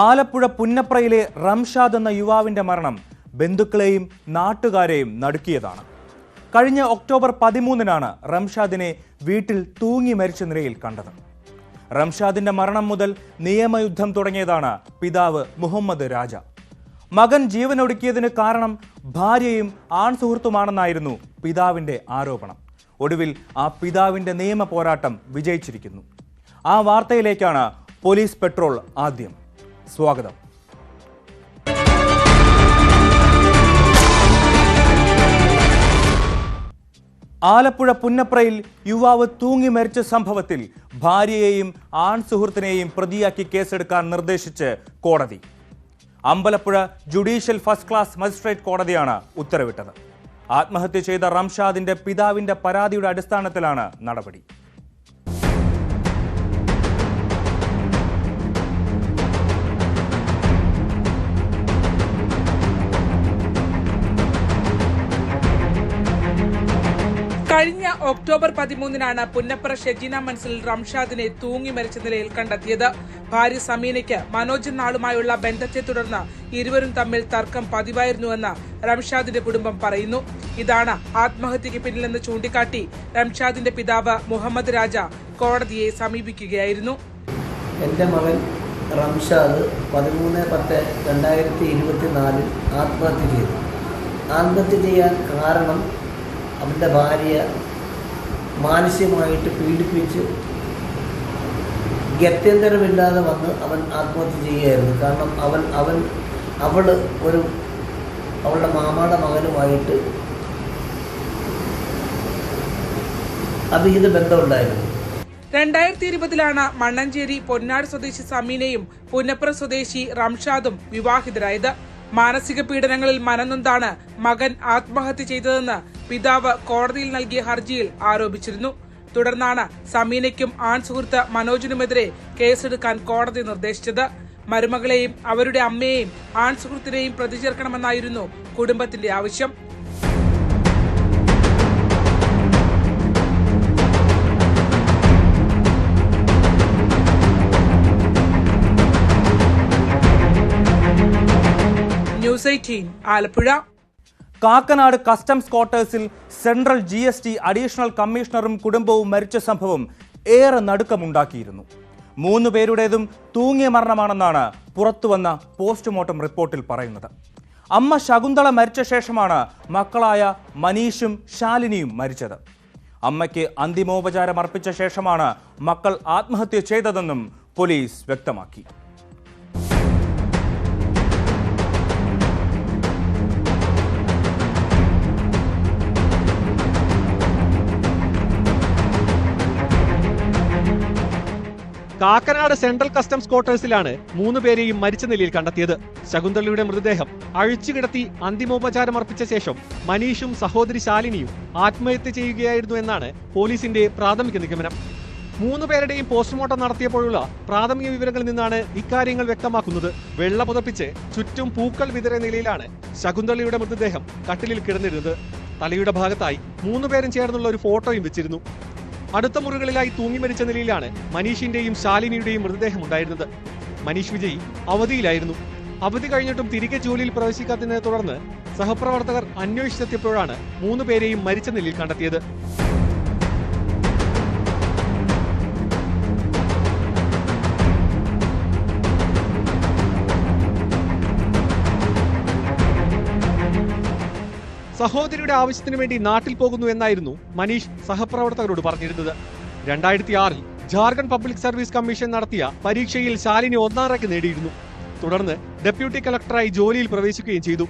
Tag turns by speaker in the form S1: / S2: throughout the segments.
S1: ആലപ്പുഴ പുന്നപ്രയിലെ റംഷാദ് എന്ന യുവാവിന്റെ മരണം ബന്ധുക്കളെയും നാട്ടുകാരെയും നടുക്കിയതാണ്. കഴിഞ്ഞ ഒക്ടോബർ 13-നാണ് റംഷാദിനെ വീട്ടിൽ തൂങ്ങി മരിച്ച നിലയിൽ കണ്ടത്. റംഷാദിന്റെ മരണം മുതൽ നിയമയുദ്ധം തുടങ്ങിയതാണ് പിതാവ് മുഹമ്മദ് രാജ. മകൻ ജീവനൊടുക്കിയതിന് കാരണം ഭാര്യയും ആൺസുഹൃത്തുമാണെന്നായിരുന്നു പിതാവിന്റെ ആരോപണം. ഒടുവിൽ ആ പിതാവിന്റെ നിയമ പോരാട്ടം വിജയിച്ചിരിക്കുന്നു. ആ വാർത്തയിലേക്കാണ് പോലീസ് പെട്രോൾ ആദ്യം. സ്വാഗതം. ആലപ്പുഴ പുന്നപ്രയിൽ യുവാവ് തൂങ്ങി മരിച്ച സംഭവത്തിൽ ഭാര്യയെയും ആൺസുഹൃത്തിനെയും പ്രതിയാക്കി കേസെടുക്കാൻ നിർദ്ദേശിച്ച് കോടതി. Ambalappuzha judicial first class magistrate കോടതിയാണ് ഉത്തരവിട്ടത്. ആത്മഹത്യ ചെയ്ത റംഷാദിന്റെ പിതാവിന്റെ പരാതിയുടെ അടിസ്ഥാനത്തിലാണ് നടപടി.
S2: കഴിഞ്ഞ ഒക്ടോബർ 13-നാണ് പുന്നപ്ര ഷെജീന മൻസിൽ റംഷാദിനെ തൂങ്ങി മരിച്ച നിലയിൽ കണ്ടെത്തിയത്. ഭാര്യ സമീനയ്ക്ക് മനോജ് നാളുമായുള്ള ബന്ധത്തെ തുടർന്ന് ഇരുവരും തമ്മിൽ തർക്കം പതിവായിരുന്നുവെന്ന് റംഷാദിന്റെ കുടുംബം പറയുന്നു. ഇതാണ് ആത്മഹത്യക്ക് പിന്നിലെന്ന് ചൂണ്ടിക്കാട്ടി റംഷാദിന്റെ പിതാവ് മുഹമ്മദ് രാജ കോടതിയെ സമീപിക്കുകയായിരുന്നു.
S3: എൻ്റെ മകൻ റംഷാദ് 13/10/2024 ആത്മഹത്യ ചെയ്തു. ആത്മഹത്യ ചെയ്യാൻ കാരണം അവൻ്റെ ഭാര്യ മാനസികമായിട്ട് പീഡിപ്പിച്ച് ഗത്യന്തരമില്ലാതെ വന്ന് അവൻ ആത്മഹത്യ ചെയ്യുകയായിരുന്നു. കാരണം അവളുടെ മാമാടെ മകനുമായിട്ട് അവിഹിത ബന്ധമുണ്ടായിരുന്നു.
S2: 2020-ലാണ് മണ്ണഞ്ചേരി പൊന്നാട് സ്വദേശി സമീനയും പുന്നപ്ര സ്വദേശി റംഷാദും വിവാഹിതരായത്. മാനസിക പീഡനങ്ങളിൽ മനംനൊന്താണ് മകൻ ആത്മഹത്യ ചെയ്തതെന്ന് പിതാവ് കോടതിയിൽ നൽകിയ ഹർജിയിൽ ആരോപിച്ചിരുന്നു. തുടർന്നാണ് സമീനയ്ക്കും ആൺസുഹൃത്ത് മനോജിനുമെതിരെ കേസെടുക്കാൻ കോടതി നിർദ്ദേശിച്ചത്. മരുമകളെയും അവരുടെ അമ്മയെയും ആൺസുഹൃത്തിനെയും പ്രതി ചേർക്കണമെന്നായിരുന്നു കുടുംബത്തിന്റെ ആവശ്യം. ന്യൂസ് 18 ആലപ്പുഴ.
S1: കാക്കനാട് കസ്റ്റംസ് ക്വാർട്ടേഴ്സിൽ സെൻട്രൽ GST അഡീഷണൽ കമ്മീഷണറും കുടുംബവും മരിച്ച സംഭവം ഏറെ നടുക്കമുണ്ടാക്കിയിരുന്നു. 3 പേരുടേതും തൂങ്ങിയ മരണമാണെന്നാണ് പുറത്തുവന്ന പോസ്റ്റ്മോർട്ടം റിപ്പോർട്ടിൽ പറയുന്നത്. അമ്മ ശകുന്തള മരിച്ച ശേഷമാണ് മക്കളായ മനീഷും ശാലിനിയും മരിച്ചത്. അമ്മയ്ക്ക് അന്തിമോപചാരം അർപ്പിച്ച ശേഷമാണ് മക്കൾ ആത്മഹത്യ ചെയ്തതെന്നും പോലീസ് വ്യക്തമാക്കി.
S4: കാക്കനാട് സെൻട്രൽ കസ്റ്റംസ് ക്വാർട്ടേഴ്സിലാണ് 3 പേരെയും മരിച്ച നിലയിൽ കണ്ടെത്തിയത്. ശകുന്തളയുടെ മൃതദേഹം അഴിച്ചുകിടത്തി അന്തിമോപചാരം അർപ്പിച്ച ശേഷം മനീഷും സഹോദരി ശാലിനിയും ആത്മഹത്യ ചെയ്യുകയായിരുന്നു എന്നാണ് പോലീസിന്റെ പ്രാഥമിക നിഗമനം. 3 പേരുടെയും പോസ്റ്റ്മോർട്ടം നടത്തിയപ്പോഴുള്ള പ്രാഥമിക വിവരങ്ങളിൽ നിന്നാണ് ഇക്കാര്യങ്ങൾ വ്യക്തമാക്കുന്നത്. വെള്ള പുതപ്പിച്ച് ചുറ്റും പൂക്കൾ വിതറിയ നിലയിലാണ് ശകുന്തളയുടെ മൃതദേഹം കട്ടിലിൽ കിടന്നിരുന്നത്. തലയുടെ ഭാഗത്തായി 3 പേരും ചേർന്നുള്ള ഒരു ഫോട്ടോയും വെച്ചിരുന്നു. അടുത്ത മുറികളിലായി തൂങ്ങി മരിച്ച നിലയിലാണ് മനീഷിന്റെയും ശാലിനിയുടെയും മൃതദേഹം ഉണ്ടായിരുന്നത്. മനീഷ് വിജയ് അവധിയിലായിരുന്നു. അവധി കഴിഞ്ഞിട്ടും തിരികെ ജോലിയിൽ പ്രവേശിക്കാത്തതിനെ തുടർന്ന് സഹപ്രവർത്തകർ അന്വേഷിച്ചെത്തിയപ്പോഴാണ് 3 പേരെയും മരിച്ച നിലയിൽ കണ്ടെത്തിയത്. സഹോദരിയുടെ ആവശ്യത്തിനു വേണ്ടി നാട്ടിൽ പോകുന്നു എന്നായിരുന്നു മനീഷ് സഹപ്രവർത്തകരോട് പറഞ്ഞിരുന്നത്. 2006-ൽ ജാർഖണ്ഡ് പബ്ലിക് സർവീസ് കമ്മീഷൻ നടത്തിയ പരീക്ഷയിൽ ശാലിനി 1ാം റാങ്ക് നേടിയിരുന്നു. തുടർന്ന് ഡെപ്യൂട്ടി കളക്ടറായി ജോലിയിൽ പ്രവേശിക്കുകയും ചെയ്തു.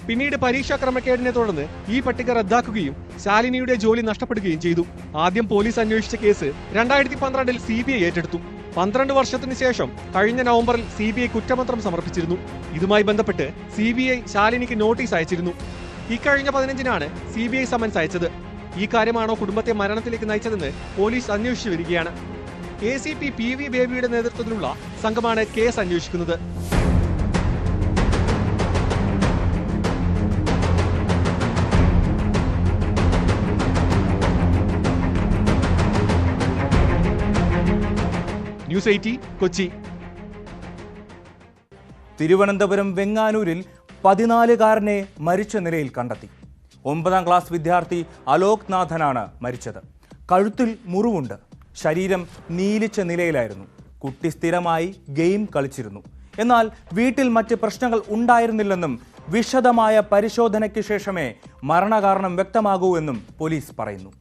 S4: പിന്നീട് പരീക്ഷാ ക്രമക്കേടിനെ തുടർന്ന് ഈ പട്ടിക റദ്ദാക്കുകയും ശാലിനിയുടെ ജോലി നഷ്ടപ്പെടുകയും ചെയ്തു. ആദ്യം പോലീസ് അന്വേഷിച്ച കേസ് 2012-ൽ CBI ഏറ്റെടുത്തു. 12 വർഷത്തിന് ശേഷം കഴിഞ്ഞ നവംബറിൽ CBI കുറ്റപത്രം സമർപ്പിച്ചിരുന്നു. ഇതുമായി ബന്ധപ്പെട്ട് CBI ശാലിനിക്ക് നോട്ടീസ് അയച്ചിരുന്നു. ഇക്കഴിഞ്ഞ 15-നാണ് CBI സമൻസ് അയച്ചത്. ഈ കാര്യമാണോ കുടുംബത്തെ മരണത്തിലേക്ക് നയിച്ചതെന്ന് പോലീസ് അന്വേഷിച്ചു വരികയാണ്. ACP PV ബേബിയുടെ നേതൃത്വത്തിലുള്ള സംഘമാണ് കേസ് അന്വേഷിക്കുന്നത്. ന്യൂസ് 18 കൊച്ചി.
S1: തിരുവനന്തപുരം വെങ്ങാനൂരിൽ 14-കാരനെ മരിച്ച നിലയിൽ കണ്ടെത്തി. 9ാം ക്ലാസ് വിദ്യാർത്ഥി അലോക് നാഥനാണ് മരിച്ചത്. കഴുത്തിൽ മുറിവുണ്ട്. ശരീരം നീലിച്ച നിലയിലായിരുന്നു. കുട്ടി സ്ഥിരമായി ഗെയിം കളിച്ചിരുന്നു. എന്നാൽ വീട്ടിൽ മറ്റ് പ്രശ്നങ്ങൾ ഉണ്ടായിരുന്നില്ലെന്നും വിശദമായ പരിശോധനയ്ക്ക് ശേഷമേ മരണകാരണം വ്യക്തമാകൂ എന്നും പോലീസ് പറയുന്നു.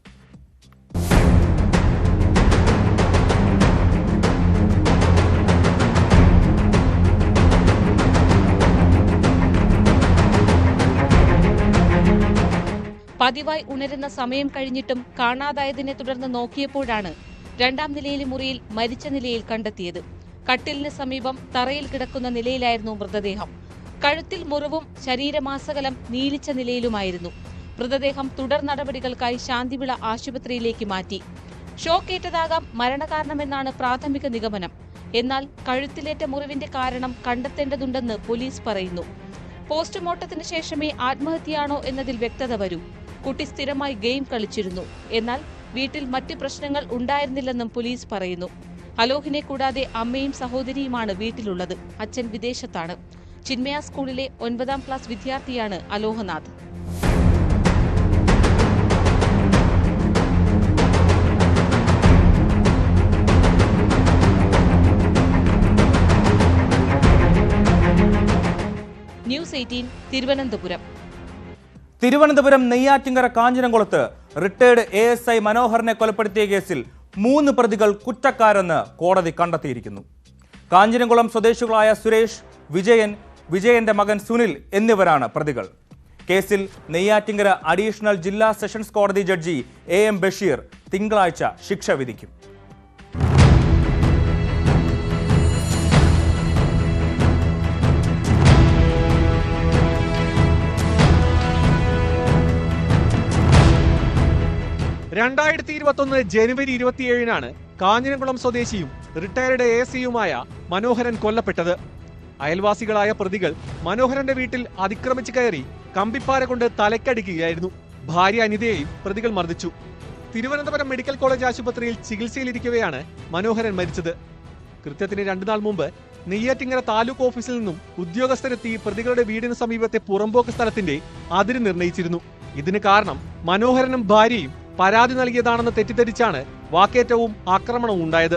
S5: പതിവായി ഉണരുന്ന സമയം കഴിഞ്ഞിട്ടും കാണാതായതിനെ തുടർന്ന് നോക്കിയപ്പോഴാണ് 2ാം നിലയിലെ മുറിയിൽ മരിച്ച നിലയിൽ കണ്ടെത്തിയത്. കട്ടിലിന് സമീപം തറയിൽ കിടക്കുന്ന നിലയിലായിരുന്നു മൃതദേഹം. കഴുത്തിൽ മുറിവും ശരീരമാസകലം നീലിച്ച നിലയിലുമായിരുന്നു. മൃതദേഹം തുടർ നടപടികൾക്കായി ശാന്തിവിള ആശുപത്രിയിലേക്ക് മാറ്റി. ഷോക്കേറ്റതാകാം മരണകാരണമെന്നാണ് പ്രാഥമിക നിഗമനം. എന്നാൽ കഴുത്തിലേറ്റ മുറിവിന്റെ കാരണം കണ്ടെത്തേണ്ടതുണ്ടെന്ന് പോലീസ് പറയുന്നു. പോസ്റ്റ്മോർട്ടത്തിന് ശേഷമേ ആത്മഹത്യയാണോ എന്നതിൽ വ്യക്തത വരൂ. കുട്ടി സ്ഥിരമായി ഗെയിം കളിച്ചിരുന്നു. എന്നാൽ വീട്ടിൽ മറ്റ് പ്രശ്നങ്ങൾ ഉണ്ടായിരുന്നില്ലെന്നും പോലീസ് പറയുന്നു. അലോഹിനെ കൂടാതെ അമ്മയും സഹോദരിയുമാണ് വീട്ടിലുള്ളത്. അച്ഛൻ വിദേശത്താണ്. ചിന്മയ സ്കൂളിലെ 9ാം ക്ലാസ് വിദ്യാർത്ഥിയാണ് അലോഹനാഥ്. ന്യൂസ് 18 തിരുവനന്തപുരം.
S1: തിരുവനന്തപുരം നെയ്യാറ്റിങ്കര കാഞ്ഞിരംകുളത്ത് റിട്ടയർഡ് ASI മനോഹറിനെ കൊലപ്പെടുത്തിയ കേസിൽ 3 പ്രതികൾ കുറ്റക്കാരെന്ന് കോടതി കണ്ടെത്തിയിരിക്കുന്നു. കാഞ്ഞിരംകുളം സ്വദേശികളായ സുരേഷ്, വിജയന്റെ മകൻ സുനിൽ എന്നിവരാണ് പ്രതികൾ. കേസിൽ നെയ്യാറ്റിങ്കര അഡീഷണൽ ജില്ലാ സെഷൻസ് കോടതി ജഡ്ജി AM ബഷീർ തിങ്കളാഴ്ച ശിക്ഷ വിധിക്കും.
S4: ജനുവരി 27-നാണ് കാഞ്ഞിരംകുളം സ്വദേശിയും റിട്ടയർഡ് ASIയുമായ മനോഹരൻ കൊല്ലപ്പെട്ടത്. അയൽവാസികളായ പ്രതികൾ മനോഹരന്റെ വീട്ടിൽ അതിക്രമിച്ച് കയറി കമ്പിപ്പാര കൊണ്ട് തലക്കടിക്കുകയായിരുന്നു. ഭാര്യ അനിതയെയും പ്രതികൾ മർദ്ദിച്ചു. തിരുവനന്തപുരം മെഡിക്കൽ കോളേജ് ആശുപത്രിയിൽ ചികിത്സയിലിരിക്കവെയാണ് മനോഹരൻ മരിച്ചത്. കൃത്യത്തിന് 2 നാൾ മുമ്പ് നെയ്യാറ്റിങ്കര താലൂക്ക് ഓഫീസിൽ നിന്നും ഉദ്യോഗസ്ഥരെത്തി പ്രതികളുടെ വീടിന് സമീപത്തെ പുറമ്പോക്ക് സ്ഥലത്തിന്റെ അതിര് നിർണയിച്ചിരുന്നു. ഇതിന് കാരണം മനോഹരനും ഭാര്യയും പരാതി നൽകിയതാണെന്ന് തെറ്റിദ്ധരിച്ചാണ് വാക്കേറ്റവും ആക്രമണവും ഉണ്ടായത്.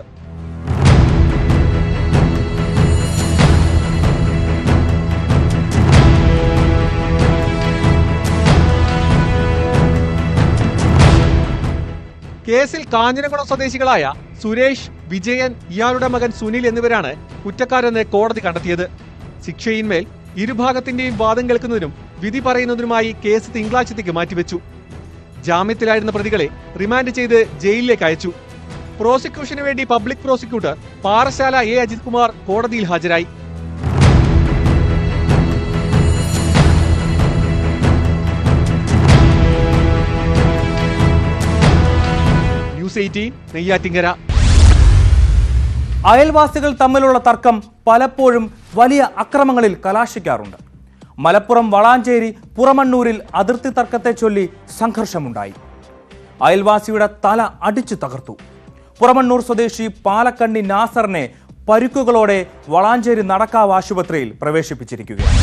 S4: കേസിൽ കാഞ്ഞിരംകുളം സ്വദേശികളായ സുരേഷ്, വിജയൻ, ഇയാളുടെ മകൻ സുനിൽ എന്നിവരാണ് കുറ്റക്കാരെന്ന് കോടതി കണ്ടെത്തിയത്. ശിക്ഷയിന്മേൽ ഇരുഭാഗത്തിന്റെയും വാദം കേൾക്കുന്നതിനും വിധി പറയുന്നതിനുമായി കേസ് തിങ്കളാഴ്ചത്തേക്ക് മാറ്റിവെച്ചു. ജാമ്യത്തിലായിരുന്ന പ്രതികളെ റിമാൻഡ് ചെയ്ത് ജയിലിലേക്ക് അയച്ചു. പ്രോസിക്യൂഷന് വേണ്ടി public prosecutor Parassala A Ajith Kumar കോടതിയിൽ ഹാജരായി. ന്യൂസ് 18 നെയ്യാറ്റിങ്കര.
S1: അയൽവാസികൾ തമ്മിലുള്ള തർക്കം പലപ്പോഴും വലിയ അക്രമങ്ങളിൽ കലാശിക്കാറുണ്ട്. മലപ്പുറം വളാഞ്ചേരി പുറമണ്ണൂരിൽ അതിർത്തി തർക്കത്തെ ചൊല്ലി സംഘർഷമുണ്ടായി. അയൽവാസിയുടെ തല അടിച്ചു തകർത്തു. പുറമണ്ണൂർ സ്വദേശി പാലക്കണ്ണി നാസറിനെ പരിക്കുകളോടെ വളാഞ്ചേരി നടക്കാവ് ആശുപത്രിയിൽ പ്രവേശിപ്പിച്ചിരിക്കുകയാണ്.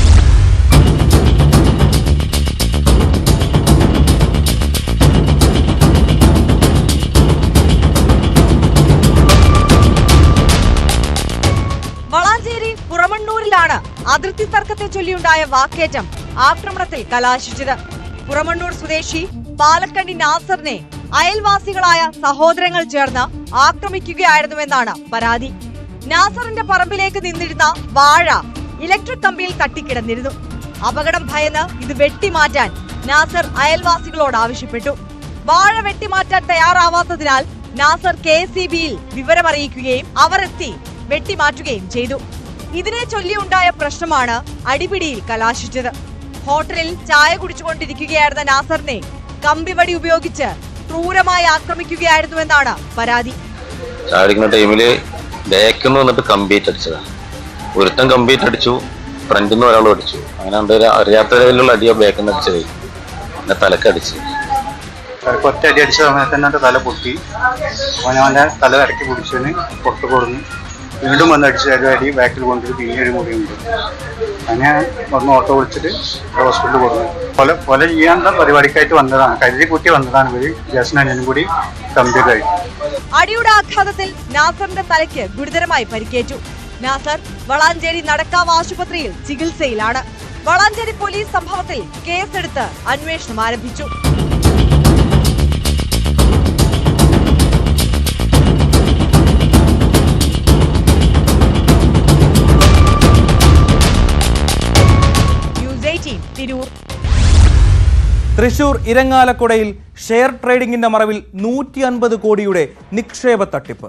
S6: വളാഞ്ചേരി പുറമണ്ണൂരിലാണ് അതിർത്തി തർക്കത്തെ ചൊല്ലിയുണ്ടായ വാക്കേറ്റം ആക്രമണത്തിൽ കലാശിച്ചത്. പുറമണ്ണൂർ സ്വദേശി പാലക്കണ്ണി നാസറിനെ അയൽവാസികളായ സഹോദരങ്ങൾ ചേർന്ന് ആക്രമിക്കുകയായിരുന്നുവെന്നാണ് പരാതി. നാസറിന്റെ പറമ്പിലേക്ക് നിന്നിരുന്ന വാഴ ഇലക്ട്രിക് കമ്പിയിൽ തട്ടിക്കിടന്നിരുന്നു. അപകടം ഭയന്ന് ഇത് വെട്ടിമാറ്റാൻ നാസർ അയൽവാസികളോട് ആവശ്യപ്പെട്ടു. വാഴ വെട്ടിമാറ്റാൻ തയ്യാറാവാത്തതിനാൽ നാസർ KSEBയിൽ വിവരമറിയിക്കുകയും അവർ എത്തി വെട്ടിമാറ്റുകയും ചെയ്തു. ഇതിനെ ചൊല്ലിയുണ്ടായ പ്രശ്നമാണ് അടിപിടിയിൽ കലാശിച്ചത്. ഹോട്ടലിൽ ചായ കുടിച്ചുകൊണ്ടിരിക്കുകയായിരുന്ന നാസറിനെ കമ്പിവടി ഉപയോഗിച്ച് ക്രൂരമായി ആക്രമിക്കുകയായിരുന്നുവെന്നാണ് പരാതി.
S7: ചായ കുടിക്കുന്ന ടൈമില് ബാക്കിൽ നിന്ന് വന്നിട്ട് കമ്പിയിട്ട് അടിച്ചതാണ്. ഒരുത്തൻ കമ്പിയിട്ട് അടിച്ചു, ഫ്രണ്ടിൽ നിന്ന് ഒരാൾ അടിച്ചു. അങ്ങനെ അറിയാത്ത ലെവലിലുള്ള അടിയോ ബാക്കിൽ നിന്ന് അടിച്ചത്. എന്നെ തലക്കടിച്ച്
S8: ഒറ്റ അടി അടിച്ച സമയത്ത് തന്നെ തല പൊട്ടി. അവൻ്റെ തല ഇറക്കി പിടിച്ചതിന് പുറത്ത് കൊടുന്നു. വീണ്ടും വന്ന് അടിച്ച് അടി ബാക്കിൽ കൊണ്ടിട്ട് പിന്നെ ഒരു മുറിയുണ്ട്. അങ്ങനെ വന്ന് ഓട്ടോ വിളിച്ചിട്ട് ഹോസ്പിറ്റലിൽ കൊടുത്തു. കൊല ചെയ്യാനുള്ള പരിപാടിക്കായിട്ട് വന്നതാണ്, കരുതി കൂട്ടി വന്നതാണ്. ഇവർ ജാസ്മിൻ അനിയനും കൂടി കമ്പ്യൂട്ടറായി.
S6: അടിയുടെ ആഘാതത്തിൽ നാസറിന്റെ തലയ്ക്ക് ഗുരുതരമായി പരിക്കേറ്റു. നാസർ വളാഞ്ചേരി നടക്കാവ് ആശുപത്രിയിൽ ചികിത്സയിലാണ്. വളാഞ്ചേരി പോലീസ് സംഭവത്തിൽ കേസെടുത്ത് അന്വേഷണം ആരംഭിച്ചു.
S1: തൃശൂർ ഇരങ്ങാലക്കുടയിൽ ഷെയർ ട്രേഡിംഗിന്റെ മറവിൽ 150 കോടിയുടെ നിക്ഷേപ തട്ടിപ്പ്.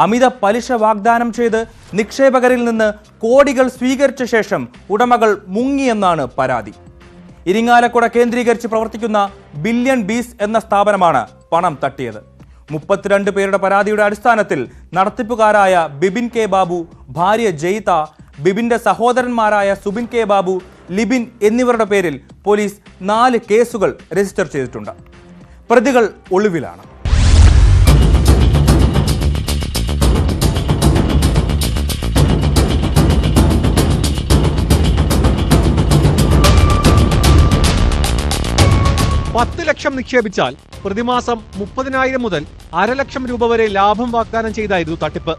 S1: അമിത പലിശ വാഗ്ദാനം ചെയ്ത് നിക്ഷേപകരിൽ നിന്ന് കോടികൾ സ്വീകരിച്ച ശേഷം ഉടമകൾ മുങ്ങിയെന്നാണ് പരാതി. ഇരിങ്ങാലക്കുട കേന്ദ്രീകരിച്ച് പ്രവർത്തിക്കുന്ന ബില്യൺ ബീസ് എന്ന സ്ഥാപനമാണ് പണം തട്ടിയത്. 32 പേരുടെ പരാതിയുടെ അടിസ്ഥാനത്തിൽ നടത്തിപ്പുകാരായ ബിബിൻ കെ ബാബു, ഭാര്യ ജയിത, ബിബിന്റെ സഹോദരന്മാരായ സുബിൻ കെ ബാബു, ലിബിൻ എന്നിവരുടെ പേരിൽ പോലീസ് 4 കേസുകൾ രജിസ്റ്റർ ചെയ്തിട്ടുണ്ട്. പ്രതികൾ ഒളിവിലാണ്.
S4: $10 ലക്ഷം നിക്ഷേപിച്ചാൽ പ്രതിമാസം 30,000 മുതൽ $1,00,000 രൂപ വരെ ലാഭം വാഗ്ദാനം ചെയ്തായിരുന്നു തട്ടിപ്പ്.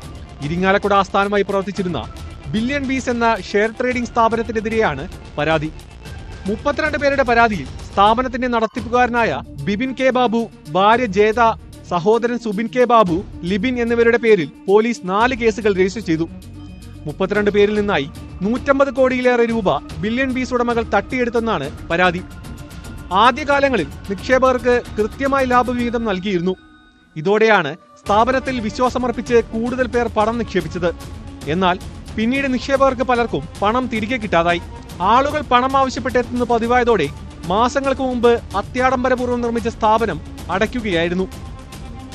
S4: ഇരിങ്ങാലക്കുട ആസ്ഥാനമായി പ്രവർത്തിച്ചിരുന്ന ബില്യൺ ബീസ് എന്ന ഷെയർ ട്രേഡിംഗ് സ്ഥാപനത്തിനെതിരെയാണ് പരാതി. 32 പേരുടെ പരാതിയിൽ സ്ഥാപനത്തിന്റെ നടത്തിപ്പുകാരനായ ബിബിൻ കെ ബാബു, ഭാര്യ ജേത, സഹോദരൻ സുബിൻ കെ ബാബു, ലിബിൻ എന്നിവരുടെ പേരിൽ പോലീസ് 4 കേസുകൾ രജിസ്റ്റർ ചെയ്തു. 32 പേരിൽ നിന്നായി 150 കോടിയിലേറെ രൂപ ബില്യൺ ബീസ് ഉടമകൾ തട്ടിയെടുത്തെന്നാണ് പരാതി. ആദ്യകാലങ്ങളിൽ നിക്ഷേപകർക്ക് കൃത്യമായി ലാഭവിഹിതം നൽകിയിരുന്നു. ഇതോടെയാണ് സ്ഥാപനത്തിൽ വിശ്വാസമർപ്പിച്ച് കൂടുതൽ പേർ പണം നിക്ഷേപിച്ചത്. എന്നാൽ പിന്നീട് നിക്ഷേപകർക്ക് പലർക്കും പണം തിരികെ കിട്ടാതായി. ആളുകൾ പണം ആവശ്യപ്പെട്ടെത്തുന്നത് പതിവായതോടെ മാസങ്ങൾക്ക് മുമ്പ് അത്യാഡംബരപൂർവ്വം നിർമ്മിച്ച സ്ഥാപനം അടയ്ക്കുകയായിരുന്നു.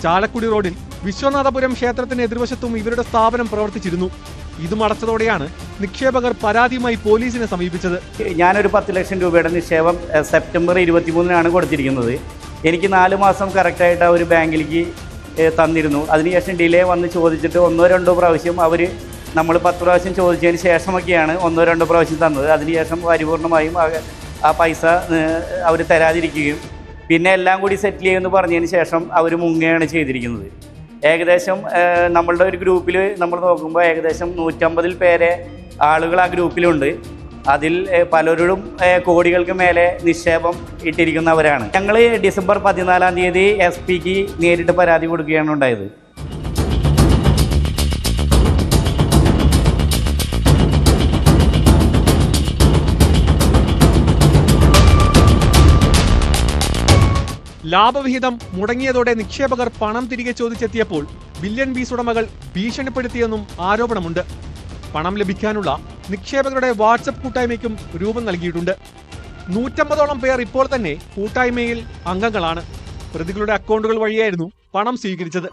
S4: ചാലക്കുടി റോഡിൽ വിശ്വനാഥപുരം ക്ഷേത്രത്തിന് എതിർവശത്തും ഇവരുടെ സ്ഥാപനം പ്രവർത്തിച്ചിരുന്നു. ഇതും അടച്ചതോടെയാണ് നിക്ഷേപകർ പരാതിയുമായി പോലീസിനെ സമീപിച്ചത്.
S9: ഞാനൊരു 10 ലക്ഷം രൂപയുടെ നിക്ഷേപം സെപ്റ്റംബർ 23-നാണ് കൊടുത്തിരിക്കുന്നത്. എനിക്ക് 4 മാസം കറക്റ്റായിട്ട് അവർ ബാങ്കിലേക്ക് തന്നിരുന്നു. അതിനുശേഷം ഡിലേ വന്ന് ചോദിച്ചിട്ട് 1-2 പ്രാവശ്യം അവർ നമ്മൾ 10 പ്രാവശ്യം ചോദിച്ചതിന് ശേഷമൊക്കെയാണ് 1-2 പ്രാവശ്യം തന്നത്. അതിനുശേഷം പരിപൂർണമായും ആ പൈസ അവർ തരാതിരിക്കുകയും പിന്നെ എല്ലാം കൂടി സെറ്റിൽ ചെയ്യുമെന്ന് പറഞ്ഞതിന് ശേഷം അവർ മുങ്ങുകയാണ് ചെയ്തിരിക്കുന്നത്. ഏകദേശം നമ്മളുടെ ഒരു ഗ്രൂപ്പിൽ നമ്മൾ നോക്കുമ്പോൾ ഏകദേശം 150 പേരെ ആളുകൾ ആ ഗ്രൂപ്പിലുണ്ട്. അതിൽ പലരോടും കോടികൾക്ക് മേലെ നിക്ഷേപം ഇട്ടിരിക്കുന്നവരാണ്. ഞങ്ങൾ ഡിസംബർ 14-ാം തീയതി SP-ക്ക് നേരിട്ട് പരാതി കൊടുക്കുകയാണ് ഉണ്ടായത്.
S4: ലാഭവിഹിതം മുടങ്ങിയതോടെ നിക്ഷേപകർ പണം തിരികെ ചോദിച്ചെത്തിയപ്പോൾ ബില്യൺ ബീസ് ഉടമകൾ ഭീഷണിപ്പെടുത്തിയെന്നും ആരോപണമുണ്ട്. പണം ലഭിക്കാനുള്ള നിക്ഷേപകരുടെ വാട്സപ്പ് കൂട്ടായ്മയ്ക്കും രൂപം നൽകിയിട്ടുണ്ട്. 150ഓളം പേർ ഇപ്പോൾ തന്നെ കൂട്ടായ്മയിൽ അംഗങ്ങളാണ്. പ്രതികളുടെ അക്കൗണ്ടുകൾ വഴിയായിരുന്നു പണം സ്വീകരിച്ചത്.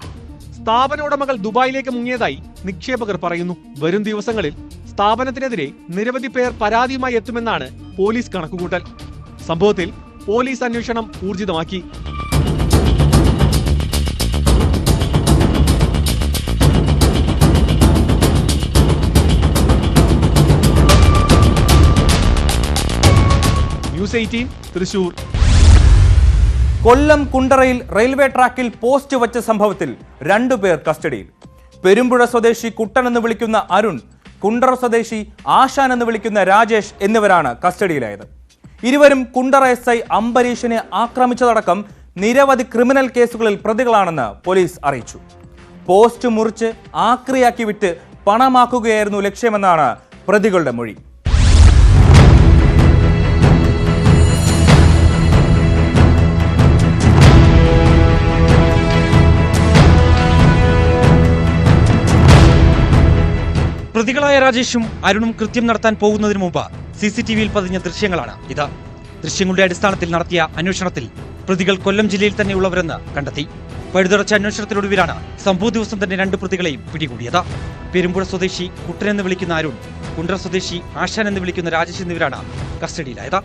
S4: സ്ഥാപന ഉടമകൾ ദുബായിലേക്ക് മുങ്ങിയതായി നിക്ഷേപകർ പറയുന്നു. വരും ദിവസങ്ങളിൽ സ്ഥാപനത്തിനെതിരെ നിരവധി പേർ പരാതിയുമായി എത്തുമെന്നാണ് പോലീസ് കണക്കുകൂട്ടൽ. സംഭവത്തിൽ പോലീസ് അന്വേഷണം ഊർജിതമാക്കി. ന്യൂസ് 18 തൃശൂർ.
S1: കൊല്ലം കുണ്ടറയിൽ റെയിൽവേ ട്രാക്കിൽ പോസ്റ്റ് വച്ച സംഭവത്തിൽ 2 പേർ കസ്റ്റഡിയിൽ. പെരുമ്പുഴ സ്വദേശി കുട്ടൻ എന്ന് വിളിക്കുന്ന അരുൺ, കുണ്ടറ സ്വദേശി ആശാൻ എന്ന് വിളിക്കുന്ന രാജേഷ് എന്നിവരാണ് കസ്റ്റഡിയിലായത്. ഇരുവരും കുണ്ടറ SI അംബരീഷിനെ ആക്രമിച്ചതടക്കം നിരവധി ക്രിമിനൽ കേസുകളിൽ പ്രതികളാണെന്ന് പോലീസ് അറിയിച്ചു. പോസ്റ്റ് മുറിച്ച് ആക്രിയാക്കി വിറ്റ് പണമാക്കുകയായിരുന്നു ലക്ഷ്യമെന്നാണ് പ്രതികളുടെ മൊഴി.
S10: പ്രതികളായ രാജേഷും അരുണും കൃത്യം നടത്താൻ പോകുന്നതിന് മുമ്പ് CCTV-യിൽ പതിഞ്ഞ ദൃശ്യങ്ങളാണ് ഇത്. ദൃശ്യങ്ങളുടെ അടിസ്ഥാനത്തിൽ നടത്തിയ അന്വേഷണത്തിൽ പ്രതികൾ കൊല്ലം ജില്ലയിൽ തന്നെയുള്ളവരെന്ന് കണ്ടെത്തി. പഴുതടച്ച അന്വേഷണത്തിനൊടുവിലാണ് സംഭവ ദിവസം തന്നെ 2 പ്രതികളെയും പിടികൂടിയത്. പെരുമ്പുഴ സ്വദേശി കുട്ടൻ എന്ന് വിളിക്കുന്ന അരുൺ, കുണ്ടറ സ്വദേശി ആശാൻ എന്ന് വിളിക്കുന്ന രാജേഷ് എന്നിവരാണ് കസ്റ്റഡിയിലായത്.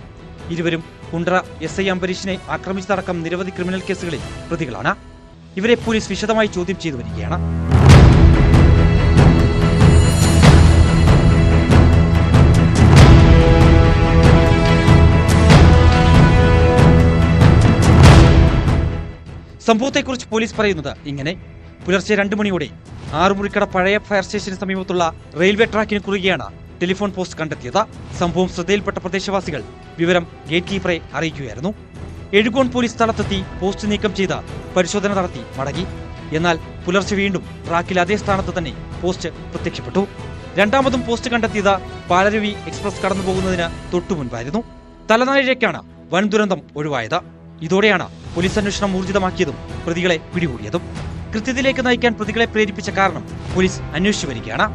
S10: ഇരുവരും കുണ്ടറ SI അംബരീഷിനെ ആക്രമിച്ചതടക്കം നിരവധി ക്രിമിനൽ കേസുകളിൽ പ്രതികളാണ്. ഇവരെ പോലീസ് വിശദമായി ചോദ്യം ചെയ്തു വരികയാണ്. സംഭവത്തെക്കുറിച്ച് പോലീസ് പറയുന്നത് ഇങ്ങനെ: പുലർച്ചെ 2 മണിയോടെ ആറുമുറിക്കട പഴയ ഫയർ സ്റ്റേഷന് സമീപത്തുള്ള റെയിൽവേ ട്രാക്കിന് കുറുകെയാണ് ടെലിഫോൺ പോസ്റ്റ് കണ്ടെത്തിയത്. സംഭവം ശ്രദ്ധയിൽപ്പെട്ട പ്രദേശവാസികൾ വിവരം ഗേറ്റ് കീപ്പറെ അറിയിക്കുകയായിരുന്നു. എഴുകോൺ പോലീസ് സ്ഥലത്തെത്തി പോസ്റ്റ് നീക്കം ചെയ്ത് പരിശോധന നടത്തി മടങ്ങി. എന്നാൽ പുലർച്ചെ വീണ്ടും ട്രാക്കിൽ അതേ സ്ഥാനത്ത് തന്നെ പോസ്റ്റ് പ്രത്യക്ഷപ്പെട്ടു. രണ്ടാമതും പോസ്റ്റ് കണ്ടെത്തിയത് പാലരുവി എക്സ്പ്രസ് കടന്നുപോകുന്നതിന് തൊട്ടു മുൻപായിരുന്നു. തലനാരിഴയ്ക്കാണ് വൻ ദുരന്തം ഒഴിവായത്. ഇതോടെയാണ് പോലീസ് അന്വേഷണം ഊർജിതമാക്കിയതും പ്രതികളെ പിടികൂടിയതും. കൃത്യത്തിലേക്ക് നയിക്കാൻ പ്രതികളെ പ്രേരിപ്പിച്ച കാരണം പോലീസ് അന്വേഷിച്ചു വരികയാണ്.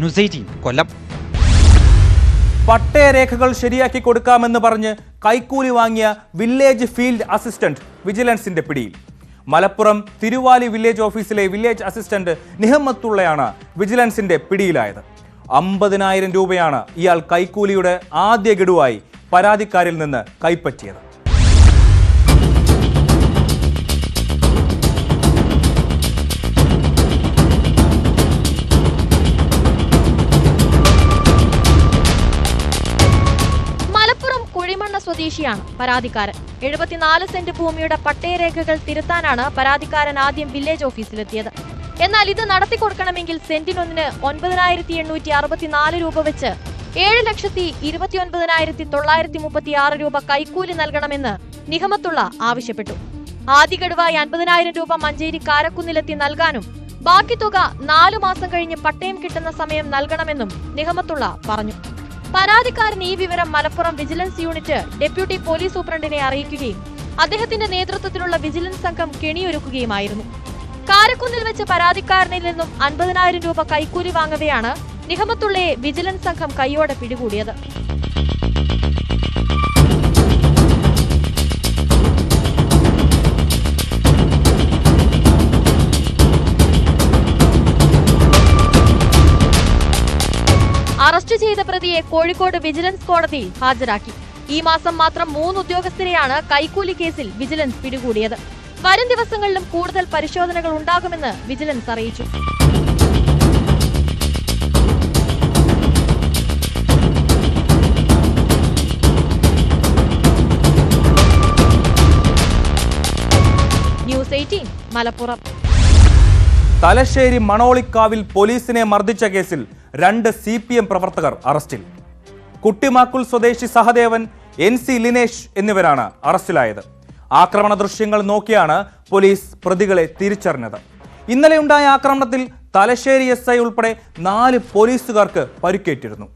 S10: ന്യൂസ് 18 കൊല്ലം.
S1: പട്ടയരേഖകൾ ശരിയാക്കി കൊടുക്കാമെന്ന് പറഞ്ഞ് കൈക്കൂലി വാങ്ങിയ വില്ലേജ് ഫീൽഡ് അസിസ്റ്റന്റ് വിജിലൻസിന്റെ പിടിയിൽ. മലപ്പുറം തിരുവാലി വില്ലേജ് ഓഫീസിലെ വില്ലേജ് അസിസ്റ്റന്റ് നിഹമ്മത്തുള്ളയാണ് വിജിലൻസിന്റെ പിടിയിലായത്. 50,000 രൂപയാണ് ഇയാൾ കൈക്കൂലിയുടെ ആദ്യ ഗഡുവായി പരാതിക്കാരിൽ നിന്ന് കൈപ്പറ്റിയത്.
S11: സ്വദേശിയാണ് പരാതിക്കാരൻ. 74 സെന്റ് ഭൂമിയുടെ പട്ടയരേഖകൾ തിരുത്താനാണ് പരാതിക്കാരൻ ആദ്യം വില്ലേജ് ഓഫീസിലെത്തിയത്. എന്നാൽ ഇത് നടത്തിക്കൊടുക്കണമെങ്കിൽ സെന്റിനൊന്നിന് 9,864 രൂപ വെച്ച് 7,29,936 രൂപ കൈക്കൂലി നൽകണമെന്ന് നിഹമത്തുള്ള ആവശ്യപ്പെട്ടു. ആദ്യ ഗഡുവായി 50,000 രൂപ മഞ്ചേരി കാരക്കുന്നിലെത്തി നൽകാനും ബാക്കി തുക 4 മാസം കഴിഞ്ഞ് പട്ടയം കിട്ടുന്ന സമയം നൽകണമെന്നും നിഹമത്തുള്ള പറഞ്ഞു. പരാതിക്കാരൻ ഈ വിവരം Malappuram vigilance unit deputy police സൂപ്രണ്ടിനെ അറിയിക്കുകയും അദ്ദേഹത്തിന്റെ നേതൃത്വത്തിലുള്ള വിജിലൻസ് സംഘം കെണിയൊരുക്കുകയുമായിരുന്നു. കാരക്കുന്നിൽ വെച്ച് പരാതിക്കാരനിൽ നിന്നും 50,000 രൂപ കൈക്കൂലി വാങ്ങവെയാണ് നിഹമത്തുള്ളയെ വിജിലൻസ് സംഘം കൈയോടെ പിടികൂടിയത്. അറസ്റ്റ് ചെയ്ത പ്രതിയെ കോഴിക്കോട് വിജിലൻസ് കോടതിയിൽ ഹാജരാക്കി. ഈ മാസം മാത്രം 3 ഉദ്യോഗസ്ഥരെയാണ് കൈക്കൂലി കേസിൽ വിജിലൻസ് പിടികൂടിയത്. വരും ദിവസങ്ങളിലും കൂടുതൽ പരിശോധനകൾ ഉണ്ടാകുമെന്ന് വിജിലൻസ് അറിയിച്ചു. ന്യൂസ് 18 മലപ്പുറം.
S1: തലശ്ശേരി മണോളിക്കാവിൽ പോലീസിനെ മർദ്ദിച്ച കേസിൽ 2 CPM പ്രവർത്തകർ അറസ്റ്റിൽ. കുട്ടിമാക്കുൽ സ്വദേശി സഹദേവൻ, NC ലിനേഷ് എന്നിവരാണ് അറസ്റ്റിലായത്. ആക്രമണ ദൃശ്യങ്ങൾ നോക്കിയാണ് പോലീസ് പ്രതികളെ തിരിച്ചറിഞ്ഞത്. ഇന്നലെയുണ്ടായ ആക്രമണത്തിൽ തലശ്ശേരി SI ഉൾപ്പെടെ 4 പോലീസുകാർക്ക് പരിക്കേറ്റിരുന്നു.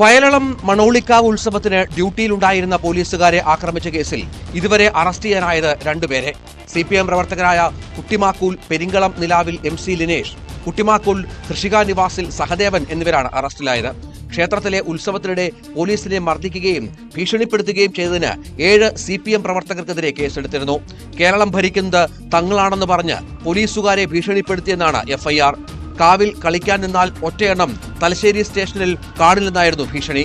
S12: വയലളം മണോളിക്കാവ് ഉത്സവത്തിന് ഡ്യൂട്ടിയിലുണ്ടായിരുന്ന പോലീസുകാരെ ആക്രമിച്ച കേസിൽ ഇതുവരെ അറസ്റ്റ് ചെയ്യാനായത് 2 പേരെ. CPM പ്രവർത്തകരായ കുട്ടിമാക്കൂൽ പെരിങ്കളം നിലാവിൽ MC ലിനേഷ്, കുട്ടിമാക്കൂൽ കൃഷിക നിവാസിൽ സഹദേവൻ എന്നിവരാണ് അറസ്റ്റിലായത്. ക്ഷേത്രത്തിലെ ഉത്സവത്തിനിടെ പോലീസിനെ മർദ്ദിക്കുകയും ഭീഷണിപ്പെടുത്തുകയും ചെയ്തതിന് 7 CPM പ്രവർത്തകർക്കെതിരെ കേസെടുത്തിരുന്നു. കേരളം ഭരിക്കുന്നത് തങ്ങളാണെന്ന് പറഞ്ഞ് പോലീസുകാരെ ഭീഷണിപ്പെടുത്തിയെന്നാണ് FIR. കാവിൽ കളിക്കാൻ നിന്നാൽ ഒറ്റയെണ്ണം തലശ്ശേരി സ്റ്റേഷനിൽ കാണില്ലെന്നായിരുന്നു ഭീഷണി.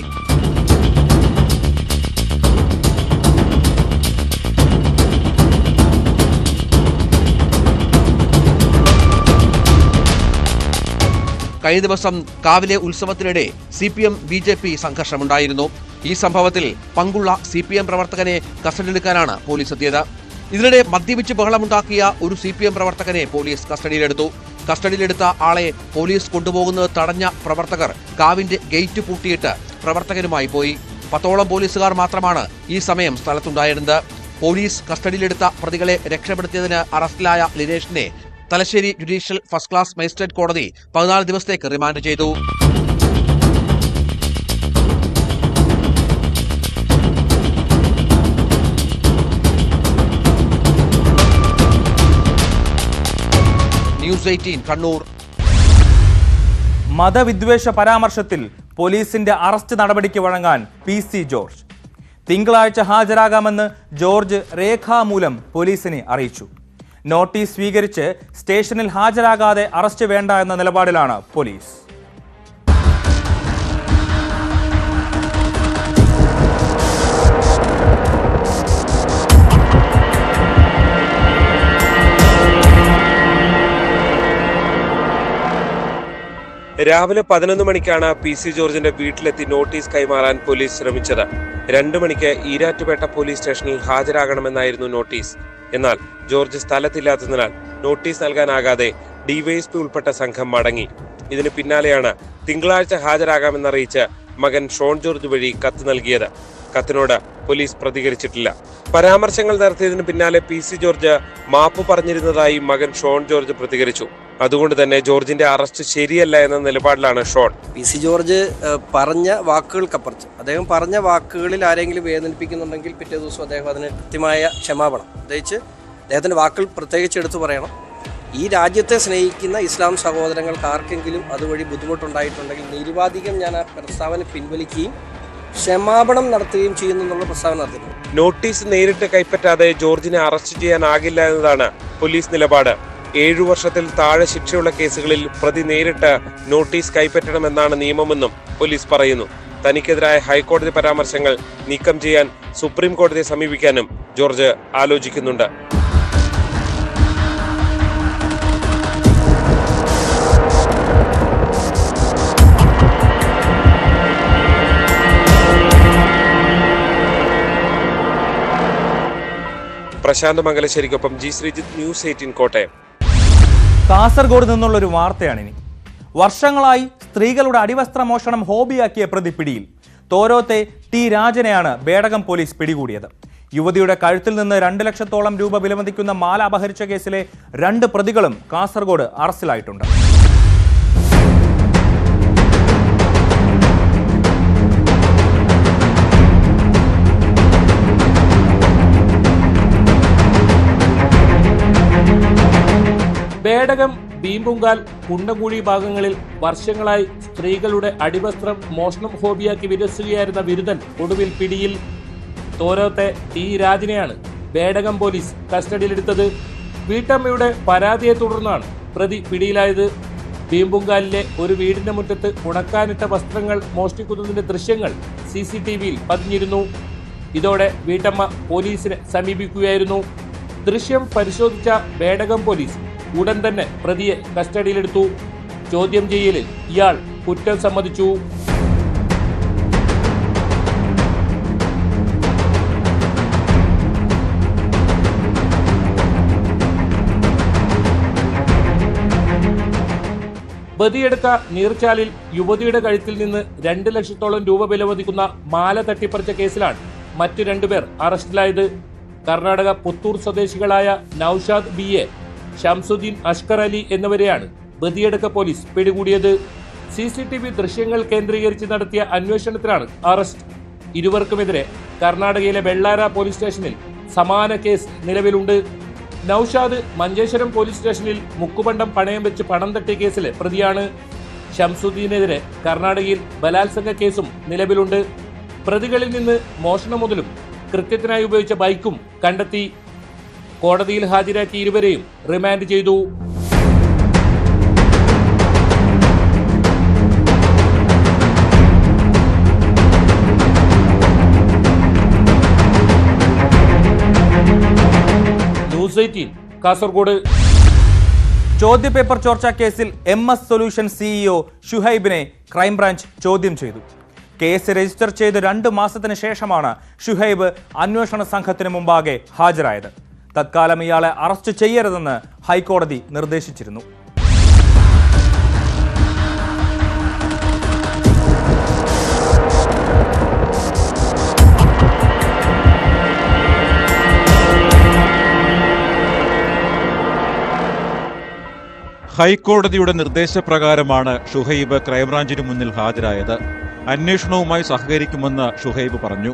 S12: കഴിഞ്ഞ ദിവസം കാവിലെ ഉത്സവത്തിനിടെ CPM BJP സംഘർഷമുണ്ടായിരുന്നു. ഈ സംഭവത്തിൽ പങ്കുള്ള CPM പ്രവർത്തകനെ കസ്റ്റഡിയിലെടുക്കാനാണ് പോലീസ് എത്തിയത്. ഇതിനിടെ മദ്യപിച്ച് ബഹളമുണ്ടാക്കിയ ഒരു CPM പ്രവർത്തകനെ പോലീസ് കസ്റ്റഡിയിലെടുത്തു. കസ്റ്റഡിയിലെടുത്ത ആളെ പോലീസ് കൊണ്ടുപോകുന്നത് തടഞ്ഞ പ്രവർത്തകർ കാവിന്റെ ഗേറ്റ് പൂട്ടിയിട്ട് പ്രവർത്തകനുമായി പോയി. 10ഓളം പോലീസുകാർ മാത്രമാണ് ഈ സമയം സ്ഥലത്തുണ്ടായിരുന്നത്. പോലീസ് കസ്റ്റഡിയിലെടുത്ത പ്രതികളെ രക്ഷപ്പെടുത്തിയതിന് അറസ്റ്റിലായ ലിനേഷിനെ Thalassery judicial first class magistrate കോടതി 14 ദിവസത്തേക്ക് റിമാൻഡ് ചെയ്തു. ന്യൂസ് 18 കണ്ണൂർ.
S1: മതവിദ്വേഷ പരാമർശത്തിൽ പോലീസിന്റെ അറസ്റ്റ് നടപടിക്ക് വഴങ്ങാൻ PC ജോർജ്. തിങ്കളാഴ്ച ഹാജരാകാമെന്ന് ജോർജ് രേഖാമൂലം പോലീസിനെ അറിയിച്ചു. നോട്ടീസ് സ്വീകരിച്ച് സ്റ്റേഷനിൽ ഹാജരാകാതെ അറസ്റ്റ് വേണ്ട എന്ന നിലപാടിലാണ് പോലീസ്.
S13: രാവിലെ 11 മണിക്കാണ് PC ജോർജിന്റെ വീട്ടിലെത്തി നോട്ടീസ് കൈമാറാൻ പോലീസ് ശ്രമിച്ചത്. 2 മണിക്ക് ഈരാറ്റുപേട്ട പോലീസ് സ്റ്റേഷനിൽ ഹാജരാകണമെന്നായിരുന്നു നോട്ടീസ്. എന്നാൽ ജോർജ് സ്ഥലത്തില്ലാത്തതിനാൽ നോട്ടീസ് നൽകാനാകാതെ ഡിവൈഎസ്പി ഉൾപ്പെട്ട സംഘം മടങ്ങി. ഇതിന് പിന്നാലെയാണ് തിങ്കളാഴ്ച ഹാജരാകാമെന്നറിയിച്ച് മകൻ ഷോൺ ജോർജ് വഴി കത്ത് നൽകിയത്. കത്തിനോട് പോലീസ് പ്രതികരിച്ചിട്ടില്ല. പരാമർശങ്ങൾ നടത്തിയതിന് പിന്നാലെ PC ജോർജ് മാപ്പ് പറഞ്ഞിരുന്നതായി മകൻ ഷോൺ ജോർജ് പ്രതികരിച്ചു. അതുകൊണ്ട് തന്നെ ജോർജിന്റെ അറസ്റ്റ് ശരിയല്ല എന്ന നിലപാടിലാണ് ഷോൺ.
S14: PC ജോർജ് പറഞ്ഞ വാക്കുകൾക്കപ്പുറത്ത് അദ്ദേഹം പറഞ്ഞ വാക്കുകളിൽ ആരെങ്കിലും വേദനിപ്പിക്കുന്നുണ്ടെങ്കിൽ പിറ്റേ ദിവസം അദ്ദേഹം അതിന് കൃത്യമായ ക്ഷമാപണം, പ്രത്യേകിച്ച് അദ്ദേഹത്തിന്റെ വാക്കുകൾ പ്രത്യേകിച്ച് എടുത്തു പറയണം. ഈ രാജ്യത്തെ സ്നേഹിക്കുന്ന ഇസ്ലാം സഹോദരങ്ങൾക്ക് ആർക്കെങ്കിലും അതുവഴി ബുദ്ധിമുട്ടുണ്ടായിട്ടുണ്ടെങ്കിൽ നിരുപാധികം ഞാൻ ആ പ്രസ്താവന പിൻവലിക്കുകയും ക്ഷമാപണം നടത്തുകയും ചെയ്യുന്നു എന്നുള്ള പ്രസ്താവന നടത്തുന്നു.
S13: നോട്ടീസ് നേരിട്ട് കൈപ്പറ്റാതെ ജോർജിനെ അറസ്റ്റ് ചെയ്യാനാകില്ല എന്നതാണ് പോലീസ് നിലപാട്. 7 വർഷത്തിൽ താഴെ ശിക്ഷയുള്ള കേസുകളിൽ പ്രതി നേരിട്ട് നോട്ടീസ് കൈപ്പറ്റണമെന്നാണ് നിയമമെന്നും പോലീസ് പറയുന്നു. തനിക്കെതിരായ ഹൈക്കോടതി പരാമർശങ്ങൾ നീക്കം ചെയ്യാൻ സുപ്രീം കോടതിയെ സമീപിക്കാനും ജോർജ് ആലോചിക്കുന്നുണ്ട്. പ്രശാന്ത് മംഗലശ്ശേരിക്കൊപ്പം ജി ശ്രീജിത്ത്, ന്യൂസ് 18 കോട്ടയം.
S1: കാസർഗോഡ് നിന്നുള്ളൊരു വാർത്തയാണിനി. വർഷങ്ങളായി സ്ത്രീകളുടെ അടിവസ്ത്രമോഷണം ഹോബിയാക്കിയ പ്രതി പിടിയിൽ. തോരോത്തെ ടി രാജനെയാണ് ബേഡകം പോലീസ് പിടികൂടിയത്. യുവതിയുടെ കഴുത്തിൽ നിന്ന് 2 ലക്ഷത്തോളം രൂപ വിലമതിക്കുന്ന മാല അപഹരിച്ച കേസിലെ 2 പ്രതികളും കാസർഗോഡ് അറസ്റ്റിലായിട്ടുണ്ട്.
S15: ബേഡകം, ബീമ്പുങ്കാൽ, കുണ്ടംകുഴി ഭാഗങ്ങളിൽ വർഷങ്ങളായി സ്ത്രീകളുടെ അടിവസ്ത്രം മോഷണം ഹോബിയാക്കി വിരസുകയായിരുന്ന വിരുദ്ധൻ ഒടുവിൽ പിടിയിൽ. തോരോത്തെ ടി രാജനെയാണ് ബേഡകം പോലീസ് കസ്റ്റഡിയിലെടുത്തത്. വീട്ടമ്മയുടെ പരാതിയെ തുടർന്നാണ് പ്രതി പിടിയിലായത്. ബീമ്പുങ്കാലിലെ ഒരു വീടിന്റെ മുറ്റത്ത് ഉണക്കാനിട്ട വസ്ത്രങ്ങൾ മോഷ്ടിക്കുന്നതിന്റെ ദൃശ്യങ്ങൾ CCTVയിൽ പതിഞ്ഞിരുന്നു. ഇതോടെ വീട്ടമ്മ പോലീസിനെ സമീപിക്കുകയായിരുന്നു. ദൃശ്യം പരിശോധിച്ച ബേഡകം പോലീസ് ഉടൻ തന്നെ പ്രതിയെ കസ്റ്റഡിയിലെടുത്തു. ചോദ്യം ചെയ്യലിൽ ഇയാൾ കുറ്റം സമ്മതിച്ചു. ബദിയെടുക്ക നീർച്ചാലിൽ യുവതിയുടെ കഴുത്തിൽ നിന്ന് 2 ലക്ഷത്തോളം രൂപ വിലമതിക്കുന്ന മാല തട്ടിപ്പറിച്ച കേസിലാണ് മറ്റു 2 പേർ അറസ്റ്റിലായത്. കർണാടക പുത്തൂർ സ്വദേശികളായ നൌഷാദ് BA, ഷംസുദ്ദീൻ അഷ്കർ അലി എന്നിവരെയാണ് ബദിയെടുക്ക പോലീസ് പിടികൂടിയത്. CCTV ദൃശ്യങ്ങൾ കേന്ദ്രീകരിച്ച് നടത്തിയ അന്വേഷണത്തിലാണ് അറസ്റ്റ്. ഇരുവർക്കുമെതിരെ കർണാടകയിലെ ബെള്ളാര പോലീസ് സ്റ്റേഷനിൽ സമാന കേസ് നിലവിലുണ്ട്. നൌഷാദ് മഞ്ചേശ്വരം പോലീസ് സ്റ്റേഷനിൽ മുക്കുപണ്ടം പണയം വെച്ച് പണം തട്ടിയ കേസിലെ പ്രതിയാണ്. ഷംസുദ്ദീനെതിരെ കർണാടകയിൽ ബലാത്സംഗ കേസും നിലവിലുണ്ട്. പ്രതികളിൽ നിന്ന് മോഷണ മുതലും കൃത്യത്തിനായി ഉപയോഗിച്ച ബൈക്കും കണ്ടെത്തി. കോടതിയിൽ ഹാജരാക്കി ഇരുവരെയും റിമാൻഡ് ചെയ്തു. ന്യൂസ് 18 കാസർഗോഡ്.
S1: ചോദ്യപേപ്പർ ചോർച്ചാ കേസിൽ MS സൊല്യൂഷൻ CEO ഷുഹൈബിനെ ക്രൈംബ്രാഞ്ച് ചോദ്യം ചെയ്തു. കേസ് രജിസ്റ്റർ ചെയ്ത് 2 മാസത്തിന് ശേഷമാണ് ഷുഹൈബ് അന്വേഷണ സംഘത്തിന് മുമ്പാകെ ഹാജരായത്. തത്കാലം ഇയാളെ അറസ്റ്റ് ചെയ്യരുതെന്ന് ഹൈക്കോടതി നിർദ്ദേശിച്ചിരുന്നു.
S16: ഹൈക്കോടതിയുടെ നിർദ്ദേശപ്രകാരമാണ് ഷുഹൈബ് ക്രൈംബ്രാഞ്ചിന് മുന്നിൽ ഹാജരായത്. അന്വേഷണവുമായി സഹകരിക്കുമെന്ന് ഷുഹൈബ് പറഞ്ഞു.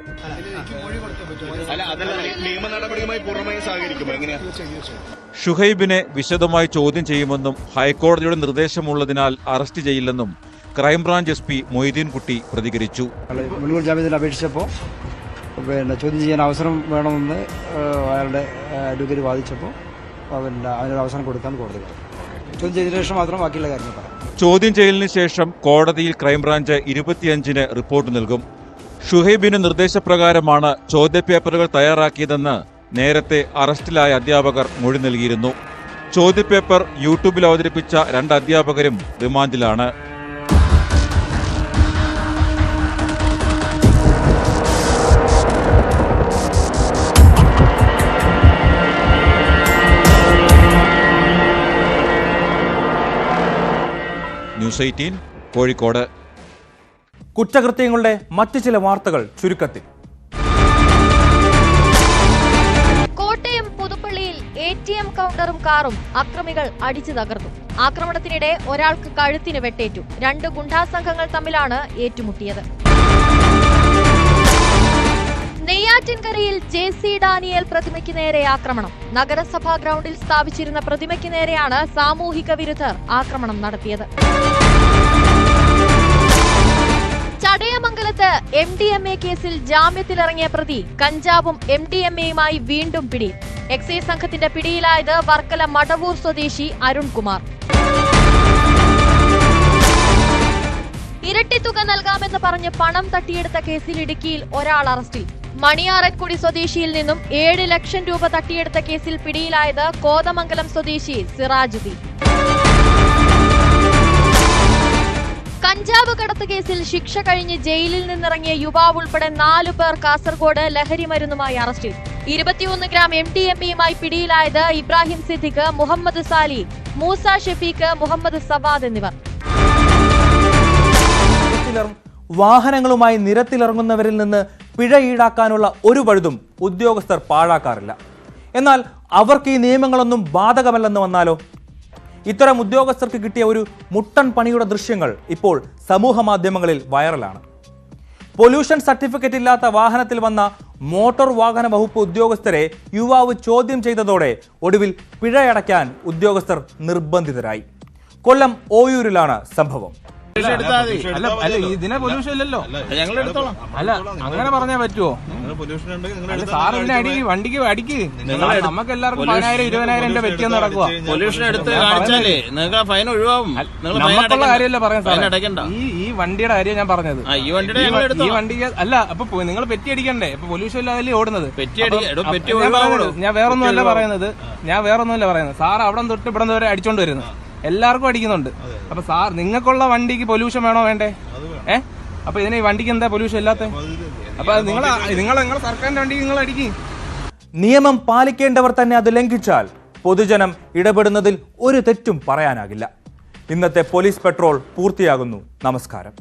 S16: ഷുഹൈബിനെ വിശദമായി ചോദ്യം ചെയ്യുമെന്നും ഹൈക്കോടതിയുടെ നിർദ്ദേശമുള്ളതിനാൽ അറസ്റ്റ് ചെയ്യില്ലെന്നും ക്രൈംബ്രാഞ്ച് SP മൊയ്തീൻ കുട്ടി പ്രതികരിച്ചു.
S17: മുൻകൂർ ജാമ്യത്തിന് അപേക്ഷിച്ചപ്പോൾ ചോദ്യം ചെയ്യാൻ അവസരം വേണമെന്ന് അയാളുടെ അഡ്വക്കേറ്റ് വാദിച്ചപ്പോൾ അതിനൊരു അവസരം കൊടുക്കാൻ കോടതി ചോദ്യം ചെയ്തതിനു ശേഷം മാത്രം ബാക്കിയുള്ള കാര്യങ്ങൾ പറയാം.
S16: ചോദ്യം ചെയ്യലിന് ശേഷം കോടതിയിൽ ക്രൈംബ്രാഞ്ച് 25-ന് റിപ്പോർട്ട് നൽകും. ഷുഹൈബിന്റെ നിർദ്ദേശപ്രകാരമാണ് ചോദ്യപേപ്പറുകൾ തയ്യാറാക്കിയതെന്ന് നേരത്തെ അറസ്റ്റിലായ അധ്യാപകർ മൊഴി നൽകിയിരുന്നു. ചോദ്യപേപ്പർ യൂട്യൂബിൽ അവതരിപ്പിച്ച 2 അധ്യാപകരും റിമാൻഡിലാണ്. ന്യൂസ് 18 കോഴിക്കോട്.
S1: കുറ്റകൃത്യങ്ങളുടെ മറ്റു ചില വാർത്തകൾ ചുരുക്കത്തിൽ.
S11: കോട്ടയം പുതുപ്പള്ളിയിൽ ATM കൗണ്ടറും കാറും അക്രമികൾ അടിച്ചു തകർത്തു. ആക്രമണത്തിനിടെ ഒരാൾക്ക് കഴുത്തിന് വെട്ടേറ്റു. 2 ഗുണ്ടാ സംഘങ്ങൾ തമ്മിലാണ് ഏറ്റുമുട്ടിയത്. നെയ്യാറ്റിൻകരയിൽ JC ഡാനിയേൽ പ്രതിമയ്ക്ക് നേരെ ആക്രമണം. നഗരസഭാ ഗ്രൗണ്ടിൽ സ്ഥാപിച്ചിരുന്ന പ്രതിമയ്ക്ക് നേരെയാണ് സാമൂഹിക വിരുദ്ധർ ആക്രമണം നടത്തിയത്. ചടയമംഗലത്ത് MDMA കേസിൽ ജാമ്യത്തിലിറങ്ങിയ പ്രതി കഞ്ചാവും MDMAയുമായി വീണ്ടും പിടിയിൽ. എക്സൈസ് സംഘത്തിന്റെ പിടിയിലായത് വർക്കല മടവൂർ സ്വദേശി അരുൺകുമാർ. ഇരട്ടിത്തുക നൽകാമെന്ന് പറഞ്ഞ് പണം തട്ടിയെടുത്ത കേസിൽ ഇടുക്കിയിൽ ഒരാൾ അറസ്റ്റിൽ. മണിയാറൻകുടി സ്വദേശിയിൽ നിന്നും 7 ലക്ഷം രൂപ തട്ടിയെടുത്ത കേസിൽ പിടിയിലായത് കോതമംഗലം സ്വദേശി സിറാജുദ്ദീൻ. കഞ്ചാവ് കടത്ത് കേസിൽ ശിക്ഷ കഴിഞ്ഞ് ജയിലിൽ നിന്നിറങ്ങിയ യുവാവ് ഉൾപ്പെടെ 4 പേർ കാസർഗോഡ് ലഹരിമരുന്നുമായി അറസ്റ്റിൽ. 21 ഗ്രാം MDMAയുമായി പിടിയിലായത് ഇബ്രാഹിം സിദ്ദിഖ്, മുഹമ്മദ് സാലി, മൂസ ഷെഫീഖ്, മുഹമ്മദ് സവാദ് എന്നിവർ.
S1: വാഹനങ്ങളുമായി നിരത്തിലിറങ്ങുന്നവരിൽ നിന്ന് പിഴ ഈടാക്കാനുള്ള ഒരു പഴുതും ഉദ്യോഗസ്ഥർ പാഴാക്കാറില്ല. എന്നാൽ അവർക്ക് ഈ നിയമങ്ങളൊന്നും ബാധകമല്ലെന്ന് വന്നാലോ? ഇത്തരം ഉദ്യോഗസ്ഥർക്ക് കിട്ടിയ ഒരു മുട്ടൻ പണിയുടെ ദൃശ്യങ്ങൾ ഇപ്പോൾ സമൂഹ മാധ്യമങ്ങളിൽ വൈറലാണ്. പൊല്യൂഷൻ സർട്ടിഫിക്കറ്റ് ഇല്ലാത്ത വാഹനത്തിൽ വന്ന മോട്ടോർ വാഹന വകുപ്പ് ഉദ്യോഗസ്ഥരെ യുവാവ് ചോദ്യം ചെയ്തതോടെ ഒടുവിൽ പിഴയടയ്ക്കാൻ ഉദ്യോഗസ്ഥർ നിർബന്ധിതരായി. കൊല്ലം ഓയൂരിലാണ് സംഭവം.
S18: ഇതിനെ പൊല്യൂഷൻ ഇല്ലല്ലോ, അല്ല അങ്ങനെ പറഞ്ഞാൽ പറ്റുമോ? സാർ ഇതിനെ അടിക്ക്, വണ്ടിക്ക് അടിക്ക്. നമുക്ക് എല്ലാവർക്കും 10,000 20,000 രൂപ പറ്റിയെന്ന് നടക്കുക. നമുക്കുള്ള കാര്യമല്ല പറയാൻ സാർ. ഈ വണ്ടിയുടെ കാര്യം ഞാൻ പറഞ്ഞത്. ഈ വണ്ടി അല്ല, അപ്പൊ നിങ്ങൾ പെറ്റി അടിക്കണ്ടേ? ഇപ്പൊ പൊല്യൂഷൻ ഇല്ലാതെ ഓടുന്നത്. ഞാൻ വേറൊന്നുമല്ല പറയുന്നത്. സാർ അവിടെ തൊട്ട് ഇവിടെ വരെ അടിച്ചോണ്ട് വരുന്നത്, എല്ലാവർക്കും അടിക്കുന്നുണ്ട്. അപ്പൊ സാർ നിങ്ങൾക്കുള്ള വണ്ടിക്ക് പൊല്യൂഷൻ വേണോ വേണ്ടേ? അപ്പൊ ഇതിന് ഈ വണ്ടിക്ക് എന്താ പൊല്യൂഷൻ ഇല്ലാത്ത? അപ്പൊ നിങ്ങൾ സർക്കാരിന്റെ വണ്ടിക്ക് നിങ്ങൾ അടിക്കും.
S1: നിയമം പാലിക്കേണ്ടവർ തന്നെ അത് ലംഘിച്ചാൽ പൊതുജനം ഇടപെടുന്നതിൽ ഒരു തെറ്റും പറയാനാകില്ല. ഇന്നത്തെ പോലീസ് പെട്രോൾ പൂർത്തിയാകുന്നു. നമസ്കാരം.